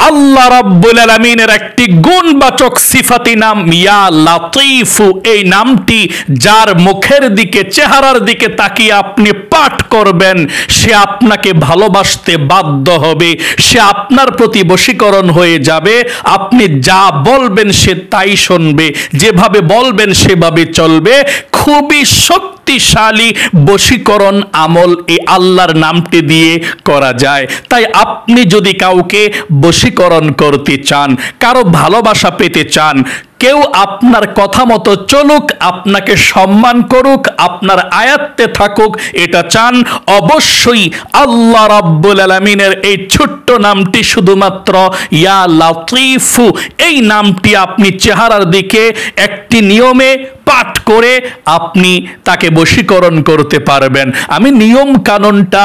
আল্লাহ রাব্বুল আলামিনের একটি গুণবাচক সিফাতি নাম ইয়া লাতীফু। এই নামটি যার মুখের দিকে, চেহারার দিকে তাকিয়ে আপনি পাঠ করবেন, সে আপনাকে ভালোবাসতে বাধ্য হবে, সে আপনার প্রতি বশীকরণ হয়ে যাবে। আপনি যা বলবেন সে তাই শুনবে, যেভাবে বলবেন সেভাবে চলবে। খুবই শক্তিশালী বশীকরণ আমল এই আল্লাহর নামটি দিয়ে করা যায়। তাই আপনি যদি কাউকে বশীকরণ করতে চান, কারো ভালোবাসা পেতে চান, কেউ আপনার কথা মতো চলুক, আপনাকে সম্মান করুক, আপনার আয়াত্তে থাকুক, এটা চান, অবশ্যই আল্লাহ রাব্বুল আলামিনের এই ছোট্ট নামটি, শুধুমাত্র ইয়া লাতীফু, এই নামটি আপনি চেহারার দিকে একটি নিয়মে পাঠ করে আপনি তাকে বশীকরণ করতে পারবেন। আমি নিয়ম কানুনটা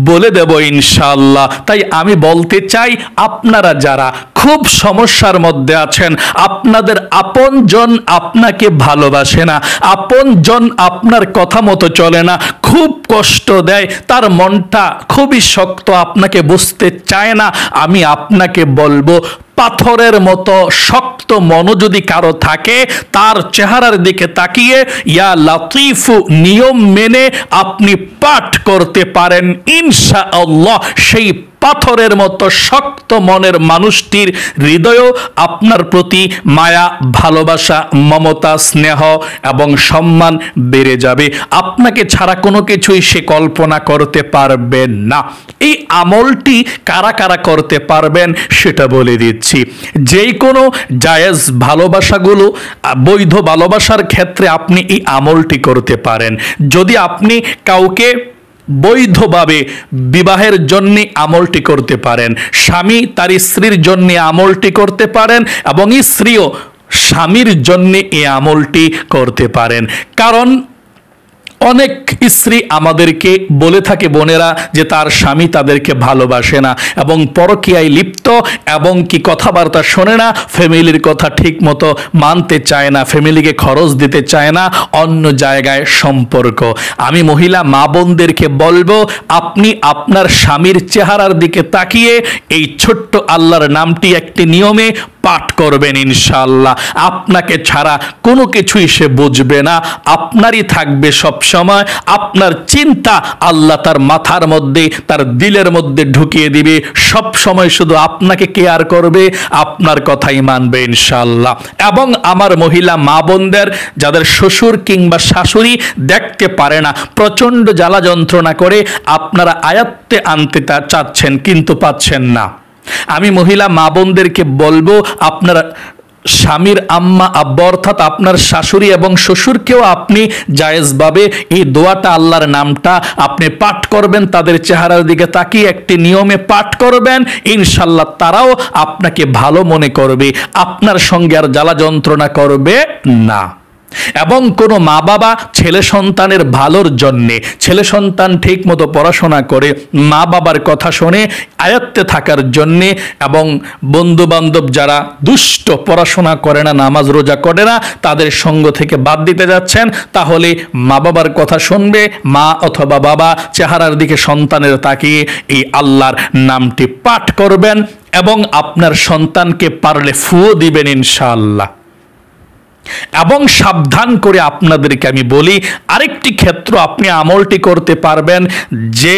বলে দেব ইনশাআল্লাহ। তাই আমি বলতে চাই, আপনারা যারা খুব সমস্যার মধ্যে আছেন, আপনাদের আপনজন আপনাকে ভালোবাসে না, আপনজন আপনার কথা মতো চলে না, খুব কষ্ট দেয়, তার মনটা খুবই শক্ত, আপনাকে বুঝতে চায় না, আমি আপনাকে বলবো, পাথরের মতো শক্ত মন যদি কারো থাকে, তার চেহারার দিকে তাকিয়ে ইয়া লাতীফু নিয়ম মেনে আপনি পাঠ করতে পারেন, ইনশাআল্লাহ সেই পাথরের মতো শক্ত মনের মানুষটির হৃদয়েও আপনার প্রতি মায়া, ভালোবাসা, মমতা, স্নেহ এবং সম্মান বেড়ে যাবে। আপনাকে ছাড়া কোনো কিছুই সে কল্পনা করতে পারবে না। এই আমলটি কারা কারা করতে পারবেন সেটা বলে দিচ্ছি। যেই কোনো জায়েজ ভালোবাসাগুলো, বৈধ ভালোবাসার ক্ষেত্রে আপনি এই আমলটি করতে পারেন। যদি আপনি কাউকে বৈধভাবে বিবাহের জন্য আমলটি করতে পারেন, স্বামী তার স্ত্রীর জন্য আমলটি করতে পারেন, এবং স্ত্রীও স্বামীর জন্য এই আমলটি করতে পারেন। কারণ অনেক স্ত্রী আমাদেরকে বলে থাকে, বোনেরা, যে তার স্বামী তাদেরকে ভালোবাসে না এবং পরকীয়ায় লিপ্ত, এবং কি কথাবার্তা শোনে না, ফ্যামিলির কথা ঠিক মতো মানতে চায় না, ফ্যামিলিকে খরচ দিতে চায় না, অন্য জায়গায় সম্পর্ক। আমি মহিলা মা বোনদেরকে বলবো, আপনি আপনার স্বামীর চেহারার দিকে তাকিয়ে এই ছোট্ট আল্লাহর নামটি একটি নিয়মে পাঠ করবেন, ইনশাআল্লাহ আপনাকে ছাড়া কোনো কিছুই সে বুঝবে না, আপনারই থাকবে সব সময়। আপনার চিন্তা আল্লাহ তার মাথার মধ্যে, তার দিলের মধ্যে ঢুকিয়ে দিবে, সব সময় শুধু আপনাকে কেয়ার করবে, আপনার কথাই মানবে ইনশাআল্লাহ। এবং আমার মহিলা মা বোনদের যাদের শ্বশুর কিংবা শাশুড়ি দেখতে পারে না, প্রচণ্ড জ্বালা যন্ত্রণা করে আপনারা আয়াত্তে আনতে চাচ্ছেন কিন্তু পাচ্ছেন না, আমি মহিলা মা বোনদেরকে বলবো, আপনারা স্বামীর আম্মা আব্বা অর্থাৎ আপনার শাশুড়ি এবং শ্বশুরকেও আপনি জায়েজভাবে এই দোয়াটা, আল্লাহর নামটা আপনি পাঠ করবেন, তাদের চেহারার দিকে তাকিয়ে একটি নিয়মে পাঠ করবেন, ইনশাআল্লাহ তারাও আপনাকে ভালো মনে করবে, আপনার সঙ্গে আর জ্বালা যন্ত্রণা করবে না। এবং কোনো মা বাবা ছেলে সন্তানের ভালোর জন্যে, ছেলে সন্তান ঠিক মতো পড়াশোনা করে মা বাবার কথা শুনে আয়ত্তে থাকার জন্যে, এবং বন্ধু বান্ধব যারা দুষ্ট, পড়াশোনা করে না, নামাজ রোজা করে না, তাদের সঙ্গ থেকে বাদ দিতে যাচ্ছেন, তাহলে মা বাবার কথা শুনবে, মা অথবা বাবা চেহারার দিকে সন্তানের তাকিয়ে এই আল্লাহর নামটি পাঠ করবেন, এবং আপনার সন্তানকে পারলে ফুও দিবেন ইনশাআল্লাহ। এবং সাবধান করে আপনাদেরকে আমি বলি, আরেকটি ক্ষেত্র আপনি আমলটি করতে পারবেন, যে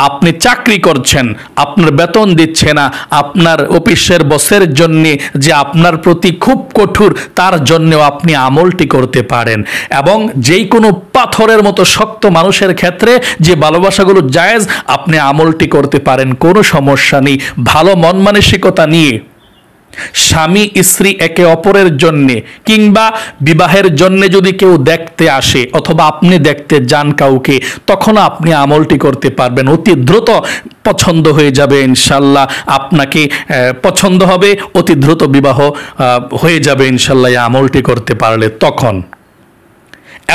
আপনি চাকরি করছেন, আপনার বেতন দিচ্ছে না, আপনার অফিসের বসের জন্যে যে আপনার প্রতি খুব কঠোর, তার জন্যেও আপনি আমলটি করতে পারেন। এবং যেই কোনো পাথরের মতো শক্ত মানুষের ক্ষেত্রে যে ভালোবাসাগুলো জায়েজ, আপনি আমলটি করতে পারেন, কোনো সমস্যা নেই। ভালো মন মানসিকতা নিয়ে স্বামী স্ত্রী একে অপরের জন্যে কিংবা বিবাহের জন্যে যদি কেউ দেখতে আসে অথবা আপনি দেখতে যান কাউকে, তখন আপনি আমলটি করতে পারবেন, অতি দ্রুত পছন্দ হয়ে যাবে ইনশাল্লাহ, আপনাকে পছন্দ হবে, অতি দ্রুত বিবাহ হয়ে যাবে ইনশাল্লাহ এই আমলটি করতে পারলে তখন।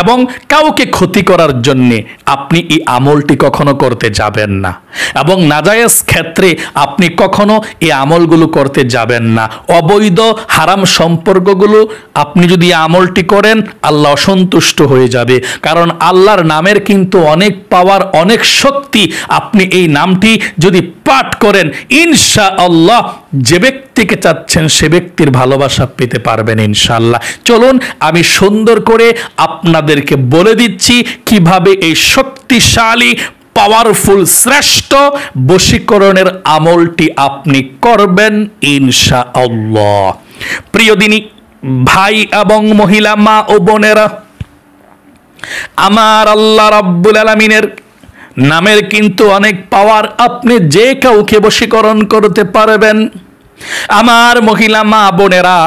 এবং কাউকে ক্ষতি করার জন্যে আপনি এই আমলটি কখনো করতে যাবেন না, এবং নাজায়েজ ক্ষেত্রে আপনি কখনো এই আমলগুলো করতে যাবেন না। অবৈধ হারাম সম্পর্কগুলো আপনি যদি আমলটি করেন, আল্লাহ অসন্তুষ্ট হয়ে যাবে, কারণ আল্লাহর নামের কিন্তু অনেক পাওয়ার, অনেক শক্তি। আপনি এই নামটি যদি পাঠ করেন, ইনশাআল্লাহ যে ব্যক্তিকে চাচ্ছেন সে ব্যক্তির ভালোবাসা পেতে পারবেন ইনশাআল্লাহ। চলুন আমি সুন্দর করে আপনাদেরকে বলে দিচ্ছি কিভাবে এই শক্তিশালী পাওয়ারফুল শ্রেষ্ঠ বশীকরণের আমলটি আপনি করবেন ইনশাআল্লাহ। প্রিয় দিনী ভাই এবং মহিলা মা ও বোনেরা, আমার আল্লাহ রাব্বুল আলামিনের নামের কিন্তু অনেক পাওয়ার, আপনি যে কাউকে বশীকরণ করতে পারবেন। আমার মহিলা মা বোনেরা,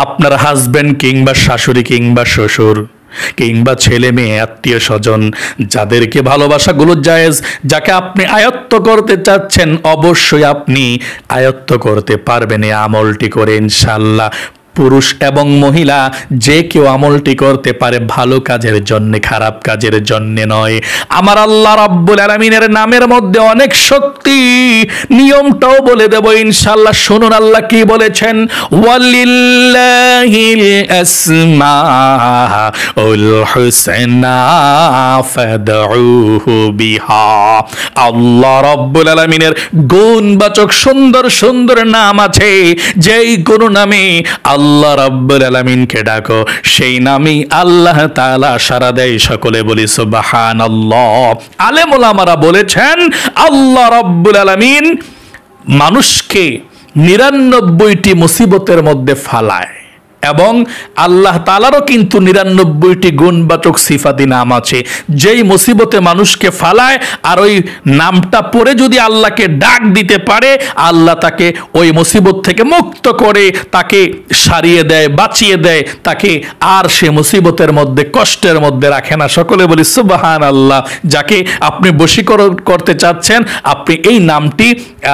আপনার হাজবেন্ড কিংবা শাশুড়ি কিংবা শ্বশুর কিংবা ছেলে মেয়ে আত্মীয় স্বজন যাদেরকে ভালোবাসাগুলো জায়েজ, যাকে আপনি আয়ত্ত করতে চাচ্ছেন, অবশ্যই আপনি আয়ত্ত করতে পারবেন এই আমলটি করে ইনশাআল্লাহ। পুরুষ এবং মহিলা যে কেউ আমলটি করতে পারে, ভালো কাজের জন্য, খারাপ কাজের জন্য নয়। আমার আল্লাহ রাব্বুল আলামিনের নামের মধ্যে অনেক শক্তি, নিয়মটাও বলে দেব ইনশাআল্লাহ। শুনুন আল্লাহ কি বলেছেন, ওয়ালিল্লাহিল আসমাউল হুসনা ফাদউহু বিহা। আল্লাহ রাব্বুল আলামিনের গুণবাচক সুন্দর সুন্দর নাম আছে, যেই কোন নামে আল্লাহ রাব্বুল আলামিনকে ডাকো সেই নামই আল্লাহ তাআলা সাড়া দেয়। সকলে বলি সুবহানাল্লাহ। আলেম ওলামারা বলেছেন আল্লাহ রাব্বুল আলামিন মানুষকে 99টি মুসিবতের মধ্যে ফালায়, এবং আল্লাহ তাআলারও কিন্তু 99টি গুণবাচক সিফাতি নাম আছে। যেই মুসিবতে মানুষকে ফালায় আর ওই নামটা পড়ে যদি আল্লাহকে ডাক দিতে পারে, আল্লাহ তাকে ওই মুসিবত থেকে মুক্ত করে তাকে সারিয়ে দেয়, বাঁচিয়ে দেয়, তাকে আর সে মুসিবতের মধ্যে কষ্টের মধ্যে রাখে না। সকলে বলি সুবহানাল্লাহ। যাকে আপনি বশীকরণ করতে চাচ্ছেন, আপনি এই নামটি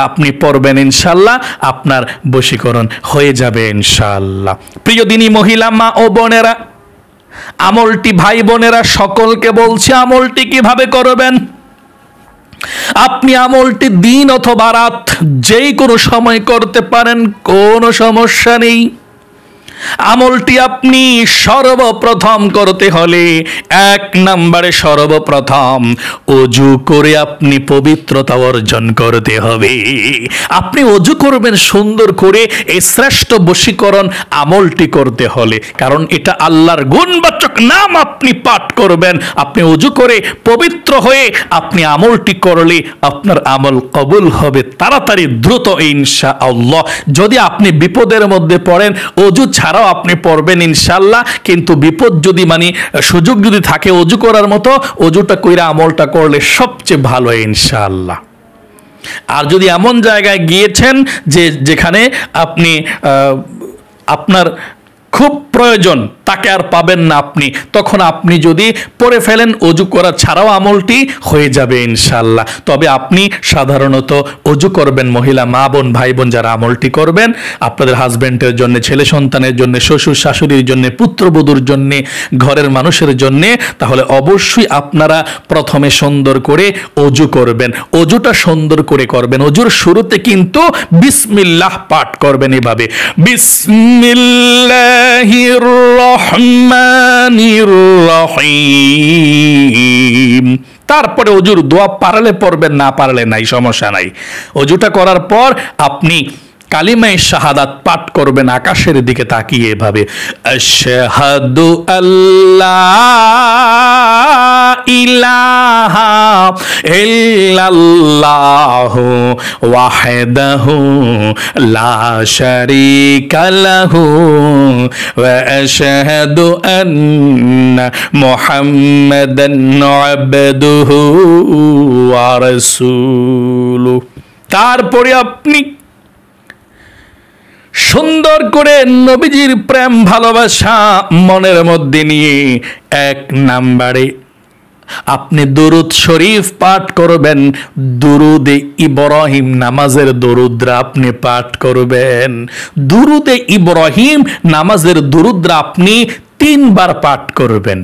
আপনি পড়বেন ইনশাআল্লাহ, আপনার বশীকরণ হয়ে যাবে ইনশাআল্লাহ। প্রিয় দিনী মহিলা মা ও বোনেরা, আমলটি ভাই বোনেরা সকলকে বলছি, আমলটি কিভাবে করবেন। আপনি আমলটি দিন অথবা রাত যেই কোনো সময় করতে পারেন, কোনো সমস্যা নেই। আমলটি আপনি সর্বপ্রথম করতে হলে 1 নম্বরে সর্বপ্রথম ওযু করে আপনি পবিত্রতা অর্জন করতে হবে। আপনি ওযু করবেন সুন্দর করে এই শ্রেষ্ঠ বশীকরণ আমলটি করতে হলে, কারণ এটা আল্লাহর গুণবাচক নাম আপনি পাঠ করবেন। আপনি ওযু করে পবিত্র হয়ে আপনি আমলটি করলে আপনার আমল কবুল হবে তাড়াতাড়ি, দ্রুত ইনশাআল্লাহ। যদি আপনি বিপদের মধ্যে পড়েন, ওযু ছাড়াও আপনি পড়বেন ইনশাআল্লাহ, কিন্তু বিপদ যদি সুযোগ যদি থাকে ওযু করার মতো, ওযুটা কইরা আমলটা করলে সবচেয়ে ভালো ইনশাআল্লাহ। আর যদি এমন জায়গায় গিয়েছেন যেখানে আপনি আপনার খুব প্রয়োজন, তাকে আর পাবেন না আপনি, তখন আপনি যদি পড়ে ফেলেন, ওযু করা ছাড়াও আমলটি হয়ে যাবে ইনশাআল্লাহ। তবে আপনি সাধারণত ওযু করবেন, মহিলা মা বোন ভাই বোন যারা আমলটি করবেন, আপনাদের হাজবেন্ডের জন্য, ছেলে সন্তানের জন্য, শ্বশুর শাশুড়ির জন্য, পুত্রবধূর জন্য, ঘরের মানুষের জন্য, তাহলে অবশ্যই আপনারা প্রথমে সুন্দর করে ওযু করবেন। ওযুটা সুন্দর করে করবেন। ওযুর শুরুতে কিন্তু বিসমিল্লাহ পাঠ করবেন এভাবে, বিসমিল্লাহির রহমানির রহিম। তারপরে ওযুর দোয়া পারলে পড়বেন, না পারলে নাই, সমস্যা নাই। ওযুটা করার পর আপনি কালিমায়ে শাহাদাত পাঠ করবেন আকাশের দিকে তাকিয়ে এভাবে, আশহাদু আল্লাহ ইলাহা ইল্লাল্লাহু ওয়াহদাহু লা শারীকা লাহু ওয়া আশহাদু আন্না মুহাম্মাদান আবদুহু ওয়া রাসূলুহু। তারপরে আপনি সুন্দর করে নবীজির প্রেম ভালোবাসা মনের মধ্যে নিয়ে 1 নম্বরে আপনি দুরুদ শরীফ পাঠ করবেন। দুরুদে ইব্রাহিম নামাজের দুরুদরা আপনি পাঠ করবেন। দুরুদে ইব্রাহিম নামাজের দুরুদরা আপনি 3 বার পাঠ করবেন।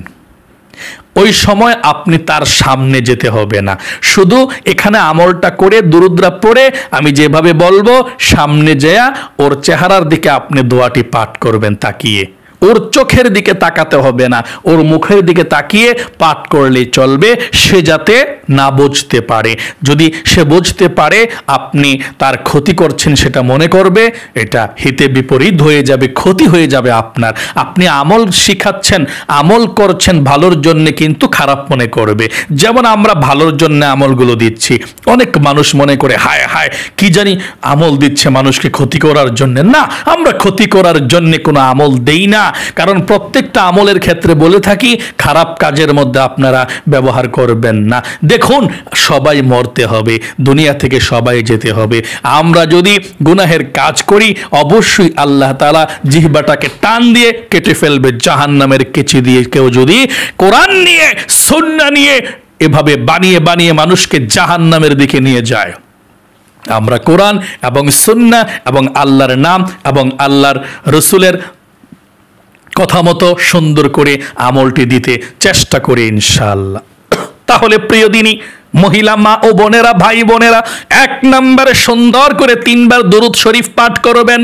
ওই সময় আপনি তার সামনে যেতে হবে না, শুধু এখানে আমলটা করে দুরুদরা পড়ে আমি যেভাবে বলবো সামনে যেয়া ওর চেহারার দিকে আপনি দোয়াটি পাঠ করবেন তাকিয়ে। ওর চোখের দিকে তাকাতে হবে না, ওর মুখের দিকে তাকিয়ে পাঠ করলেই চলবে, সে যাতে না বুঝতে পারে। যদি সে বুঝতে পারে আপনি তার ক্ষতি করছেন সেটা মনে করবে, এটা হিতে বিপরীত হয়ে যাবে, ক্ষতি হয়ে যাবে আপনার। আপনি আমল শিখাচ্ছেন, আমল করছেন ভালোর জন্য, কিন্তু খারাপ মনে করবে। যেমন আমরা ভালোর জন্য আমলগুলো দিচ্ছি, অনেক মানুষ মনে করে হায় হায় কি জানি আমল দিচ্ছে মানুষকে ক্ষতি করার জন্য। না, আমরা ক্ষতি করার জন্য কোনো আমল দেই না, কারণ প্রত্যেকটা আমলের ক্ষেত্রে বলে থাকি খারাপ কাজের মধ্যে আপনারা ব্যবহার করবেন না। দেখুন, সবাই মরতে হবে, দুনিয়া থেকে সবাই যেতে হবে। আমরা যদি গুনাহের কাজ করি অবশ্যই আল্লাহ তাআলা জিহ্বাটাকে টান দিয়ে কেটে ফেলবে জাহান্নামের কেচি দিয়ে। কেউ যদি কোরআন নিয়ে সুন্নাহ নিয়ে এভাবে বানিয়ে বানিয়ে মানুষকে জাহান্নামের দিকে নিয়ে যায়, আমরা কোরআন এবং সুন্নাহ এবং আল্লাহর নাম এবং আল্লাহর রসুলের কথা মতো সুন্দর করে আমলটি দিতে চেষ্টা করি ইনশাআল্লাহ। তাহলে প্রিয় দিনী মহিলা মা ও বোনেরা, ভাই বোনেরা, 1 নম্বরে সুন্দর করে 3 বার দুরূদ শরীফ পাঠ করবেন।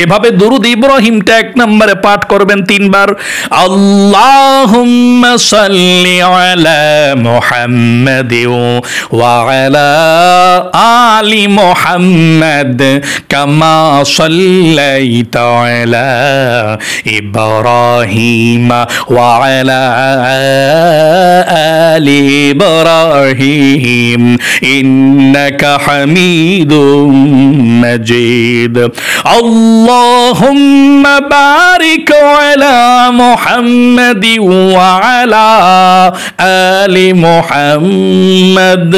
এভাবে দুরূদ ইব্রাহিমটা 1 নম্বরে পাঠ করবেন 3 বার। আল্লাহুম্মা সাল্লি আলা মুহাম্মাদ ওয়া আলা আলি মুহাম্মাদ কামা সাল্লাইতা আলা ইব্রাহিম ওয়া আলা আলি ইব্রাহিম ইন্নাকা হামিদুম মাজিদ। اللهم بارك على محمد وعلى آل محمد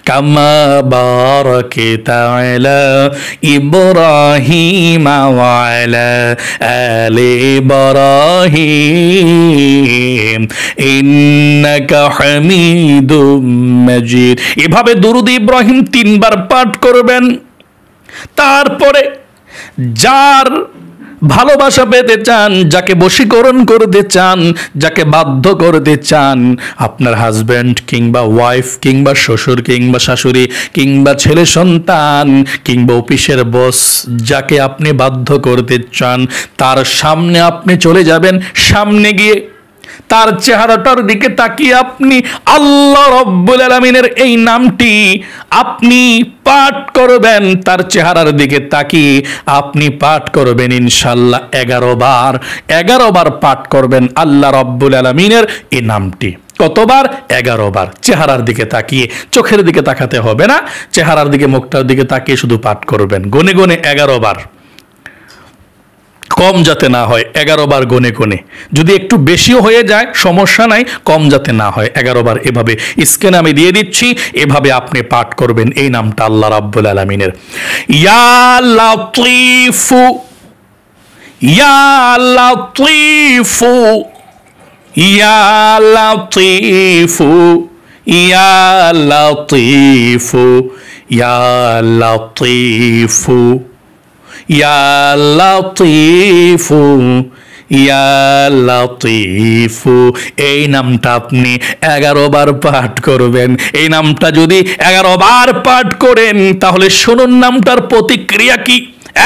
كما باركت على إبراهيم وعلى آل إبراهيم إنك حميد مجيد। এভাবে দুরূদ ইব্রাহিম 3 বার পাঠ করবেন। তারপরে যার ভালোবাসা পেতে চান, যাকে বশীকরণ করতে চান, যাকে বাধ্য করতে চান, আপনার হাজব্যান্ড কিংবা ওয়াইফ কিংবা শ্বশুর কিংবা শাশুড়ি কিংবা ছেলে সন্তান কিংবা অফিসের বস, যাকে আপনি বাধ্য করতে চান, তার সামনে আপনি চলে যাবেন। সামনে গিয়ে তার চেহারাটার দিকে তাকিয়ে আপনি আল্লাহ রাব্বুল আলামিনের এই নামটি আপনি পাঠ করবেন। তার চেহারার দিকে তাকিয়ে আপনি পাঠ করবেন ইনশাআল্লাহ 11 বার। 11 বার পাঠ করবেন আল্লাহ রাব্বুল আলামিনের এই নামটি। কতবার? 11 বার। চেহারার দিকে তাকিয়ে, চোখের দিকে তাকাতে হবে না, চেহারার দিকে, মুখটার দিকে তাকিয়ে শুধু পাঠ করবেন। গনে গনে 11 বার, কম যাতে না হয় 11 বার গনে গনে। যদি একটু বেশিও হয়ে যায় সমস্যা নাই, কম যাতে না হয় 11 বার। এভাবে স্ক্রিনে আমি দিয়ে দিচ্ছি, এভাবে আপনি পাঠ করবেন এই নামটা আল্লাহ রাব্বুল আলামিনের। ইয়া লাতীফু, ইয়া লাতীফু, ইয়া লাতীফু, ইয়া লাতীফু, ইয়া লাতীফু, ইয়া লাতীফু, ইয়া লাতীফু। এই নামটা আপনি 11 বার পাঠ করবেন। এই নামটা যদি 11 বার পাঠ করেন তাহলে শুনুন নামটার প্রতিক্রিয়া কি।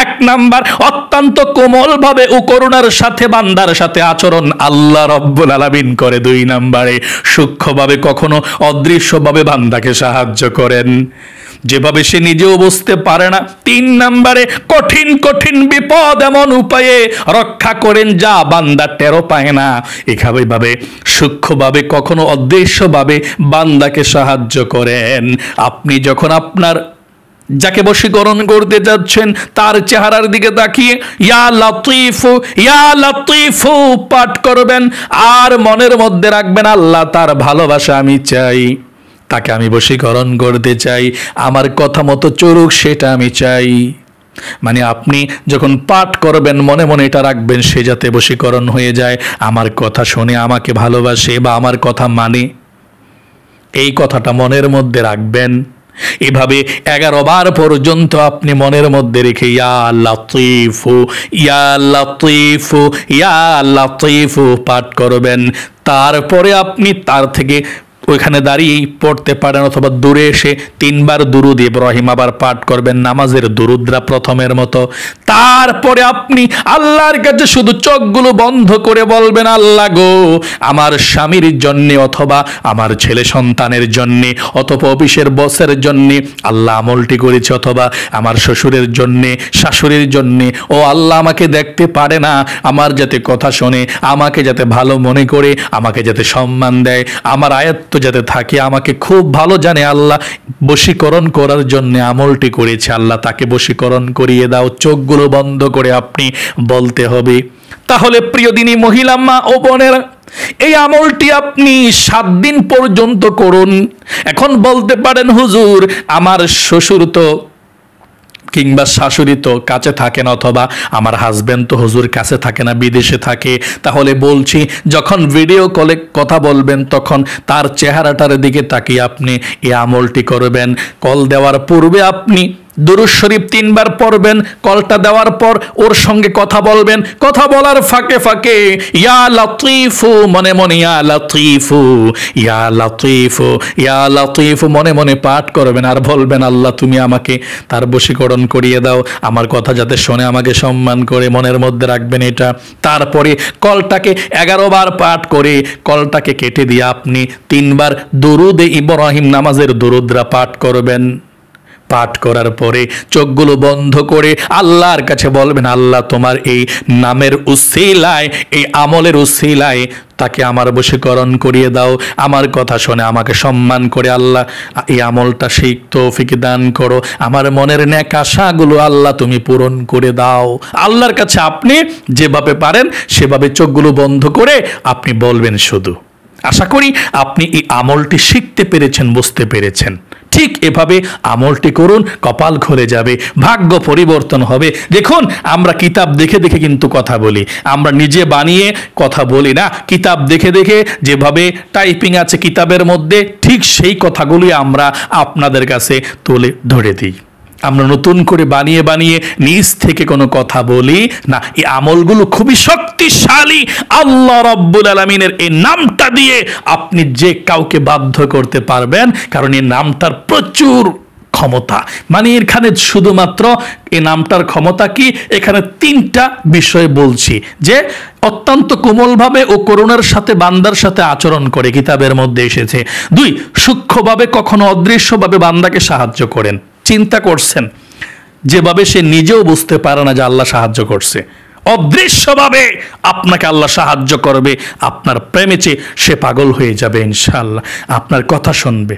1 নাম্বার, অত্যন্ত কোমল ভাবে ও করুণার সাথে বান্দার সাথে আচরণ আল্লাহ রাব্বুল আলামিন করে। 2 নাম্বারে, সূক্ষ্মভাবে কখনো অদৃশ্যভাবে বান্দাকে সাহায্য করেন, যেভাবে সে নিজেও বুঝতে পারে না। 3 নাম্বারে, কঠিন কঠিন বিপদ এমন উপায়ে রক্ষা করেন যা বান্দা টেরও পায় না। এভাবে সূক্ষ্মভাবে কখনো অদৃশ্যভাবে বান্দাকে সাহায্য করেন। আপনি যখন আপনার যাকে বশীকরণ করতে যাচ্ছেন তার চেহারার দিকে তাকিয়ে ইয়া লাতীফু, ইয়া লাতীফু পাঠ করবেন। আর মনের মধ্যে রাখবেন আল্লাহ তার ভালোবাসা আমি চাই, তাকে আমি বশীকরণ করতে চাই, আমার কথা মতো চলুক সেটা আমি চাই। মানে আপনি যখন পাঠ করবেন মনে মনে এটা রাখবেন সে যাতে বশীকরণ হয়ে যায়, আমার কথা শুনে আমাকে ভালোবাসে বা আমার কথা মানে, এই কথাটা মনের মধ্যে রাখবেন। এভাবে 11 বার পর্যন্ত আপনি মনের মধ্যে রেখে ইয়া লাতীফু, ইয়া লাতীফু, ইয়া লাতীফু পাঠ করবেন। তারপরে আপনি তার থেকে ওইখানে দাঁড়িয়েই পড়তে পারেন, অথবা দূরে এসে 3 বার দুরুদ ইব্রাহিম আবার পাঠ করবেন নামাজের দুরুদরা প্রথমের মতো। তারপরে আপনি আল্লাহর কাছে শুধু চোখগুলো বন্ধ করে বলবেন, আল্লাহ গো, আমার স্বামীর জন্যে অথবা আমার ছেলে সন্তানের জন্যে অথবা অফিসের বসের জন্যে আল্লাহ আমলটি করেছে, অথবা আমার শ্বশুরের জন্যে শাশুড়ির জন্যে, ও আল্লাহ আমাকে দেখতে পারে না, আমার যাতে কথা শোনে, আমাকে যাতে ভালো মনে করে, আমাকে যাতে সম্মান দেয়, আমার আয়ত্ত যাতে থাকে, আমাকে খুব ভালো জানে, আল্লাহ বশীকরণ করার জন্য আমলটি করেছে, আল্লাহ তাকে বশীকরণ করিয়ে দাও। চোখগুলো বন্ধ করে আপনি বলতে হবে। তাহলে প্রিয় দিনী মহিলা মা ও বোনেরা, এই আমলটি আপনি 7 দিন পর্যন্ত করুন। এখন বলতে পারেন, হুজুর আমার শ্বশুর তো কিংবা শাশুড়ি তো কাছে থাকে না, অথবা আমার হাজবেন্ড তো হুজুর কাছে থাকে না, বিদেশে থাকে। তাহলে বলছি, যখন ভিডিও কলে কথা বলবেন তখন তার চেহারাটার দিকে তাকিয়ে আপনি এই আমলটি করবেন। কল দেওয়ার পূর্বে আপনি দুরূদ শরীফ 3 বার পড়বেন, কলটা দেওয়ার পর ওর সঙ্গে কথা বলবেন, কথা বলার ফাঁকে ফাঁকে ইয়া লতীফু মনে মনে ইয়া লতীফু ইয়া লতীফু ইয়া লতীফু মনে মনে পাঠ করবেন, আর বলবেন, আল্লাহ তুমি আমাকে তার বশীকরণ করিয়ে দাও, আমার কথা যাতে শোনে, আমাকে সম্মান করে, মনের মধ্যে রাখবেন এটা। তারপরে কলটাকে 11 বার পাঠ করে কলটাকে কেটে দিয়ে আপনি 3 বার দুরুদ ইব্রাহিম নামাজের দুরুদরা পাঠ করবেন। পাঠ করার পরে চোখগুলো বন্ধ করে আল্লাহর কাছে বলবেন, আল্লাহ তোমার এই নামের উসিলায়, এই আমলের উসিলায় তাকে আমার বশীকরণ করিয়ে দাও, আমার কথা শুনে আমাকে সম্মান করে আল্লাহ এই আমলটা সেই তৌফিক দান করো, আমার মনের নেক আশাগুলো আল্লাহ তুমি পূরণ করে দাও। আল্লাহর কাছে আপনি যেভাবে পারেন সেভাবে চোখগুলো বন্ধ করে আপনি বলবেন শুধু। আশা করি আপনি এই আমলটি শিখতে পেরেছেন, বুঝতে পেরেছেন। ঠিক এভাবে আমলটি করুন, কপাল খুলে যাবে, ভাগ্য পরিবর্তন হবে। দেখুন, আমরা কিতাব দেখে দেখে কিন্তু কথা বলি, আমরা নিজে বানিয়ে কথা বলি না। কিতাব দেখে দেখে যেভাবে টাইপিং আছে কিতাবের মধ্যে, ঠিক সেই কথাগুলি আমরা আপনাদের কাছে তুলে ধরে দিই। আমরা নতুন করে বানিয়ে বানিয়ে নিজ থেকে কোনো কথা বলি না। এই আমলগুলো খুবই শক্তিশালী। আল্লাহ রাব্বুল আলামিনের এই নামটা দিয়ে আপনি যে কাউকে বাধ্য করতে পারবেন, কারণ এই নামটার প্রচুর ক্ষমতা। মানে এখানে শুধুমাত্র এই নামটার ক্ষমতা কি, এখানে 3টা বিষয় বলছি যে অত্যন্ত কোমলভাবে ও করুণার সাথে বান্দার সাথে আচরণ করে, কিতাবের মধ্যে এসেছে। 2, সূক্ষ্মভাবে কখনো অদৃশ্যভাবে বান্দাকে সাহায্য করেন। চিন্তা করছেন যেভাবে সে নিজেও বুঝতে পারে না যে আল্লাহ সাহায্য করছে, অদৃশ্যভাবে আপনাকে আল্লাহ সাহায্য করবে, আপনার প্রেমেতে সে পাগল হয়ে যাবে ইনশাআল্লাহ, আপনার কথা শুনবে।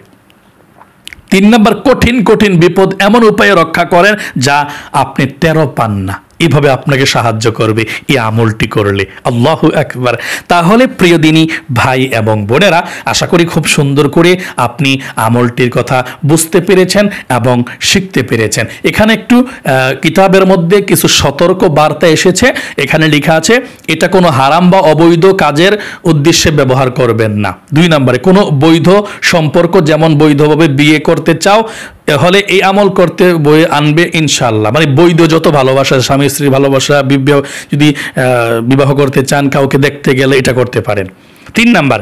3 নম্বর, কঠিন কঠিন বিপদ এমন উপায়ে রক্ষা করেন যা আপনি টেরও পান না, এভাবে আপনাকে সাহায্য করবে এই আমলটি করলে। আল্লাহু আকবার। তাহলে প্রিয় দিনী ভাই এবং বোনেরা, আশা করি খুব সুন্দর করে আপনি আমলটির কথা বুঝতে পেরেছেন এবং শিখতে পেরেছেন। এখানে একটু কিতাবের মধ্যে কিছু সতর্ক বার্তা এসেছে। এখানে লেখা আছে, এটা কোনো হারাম বা অবৈধ কাজের উদ্দেশ্যে ব্যবহার করবেন না। 2 নম্বরে, কোনো বৈধ সম্পর্ক, যেমন বৈধভাবে বিয়ে করতে চাও হলে এই আমল করতে বই আনবে ইনশাআল্লাহ। মানে বৈধ যত ভালোবাসা, স্বামী স্ত্রী ভালোবাসা, যদি বিবাহ করতে চান, কাউকে দেখতে গেলে এটা করতে পারেন। 3 নাম্বার,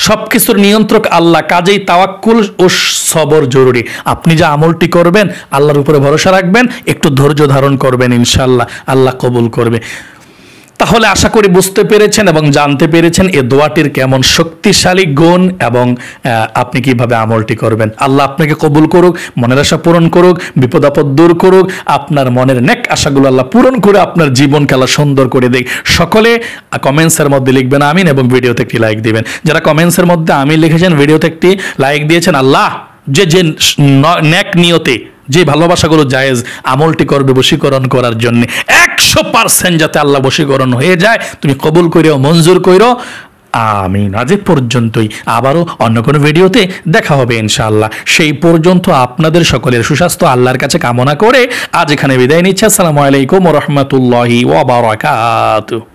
সবকিছুর নিয়ন্ত্রক আল্লাহ, কাজেই তাওয়াক্কুল ও সবর জরুরি। আপনি যে আমলটি করবেন আল্লাহর উপরে ভরসা রাখবেন, একটু ধৈর্য ধারণ করবেন, ইনশাআল্লাহ আল্লাহ কবুল করবে। তাহলে আশা করি বুঝতে পেরেছেন এবং জানতে পেরেছেন এই দোয়াটির কেমন শক্তিশালী গুণ এবং আপনি কিভাবে আমলটি করবেন। আল্লাহ আপনাকে কবুল করুক, মনের আশা পূরণ করুক, বিপদ আপদ দূর করুক, আপনার মনের নেক আশাগুলো আল্লাহ পূরণ করে আপনার জীবনকে আল্লাহ সুন্দর করে দেয়। সকলে কমেন্টসের মধ্যে লিখবেন আমিন এবং ভিডিওতে একটি লাইক দিবেন। যারা কমেন্টসের মধ্যে আমিন লিখেছেন, ভিডিওতে একটি লাইক দিয়েছেন, আল্লাহ যে যে নেক নিয়তে যে ভালোবাসাগুলো জায়েজ আমলটি করবে বশীকরণ করার জন্য, 100% যাতে আল্লাহ বশীকরণ হয়ে যায়, তুমি কবুল করিও, মঞ্জুর কইরো। আমিন। আজ পর্যন্তই, আবারও অন্য কোনো ভিডিওতে দেখা হবে ইনশাআল্লাহ। সেই পর্যন্ত আপনাদের সকলের সুস্বাস্থ্য আল্লাহর কাছে কামনা করে আজ এখানে বিদায় নিচ্ছি। আসসালামু আলাইকুম ওয়া রাহমাতুল্লাহি ওয়া বারাকাতুহু।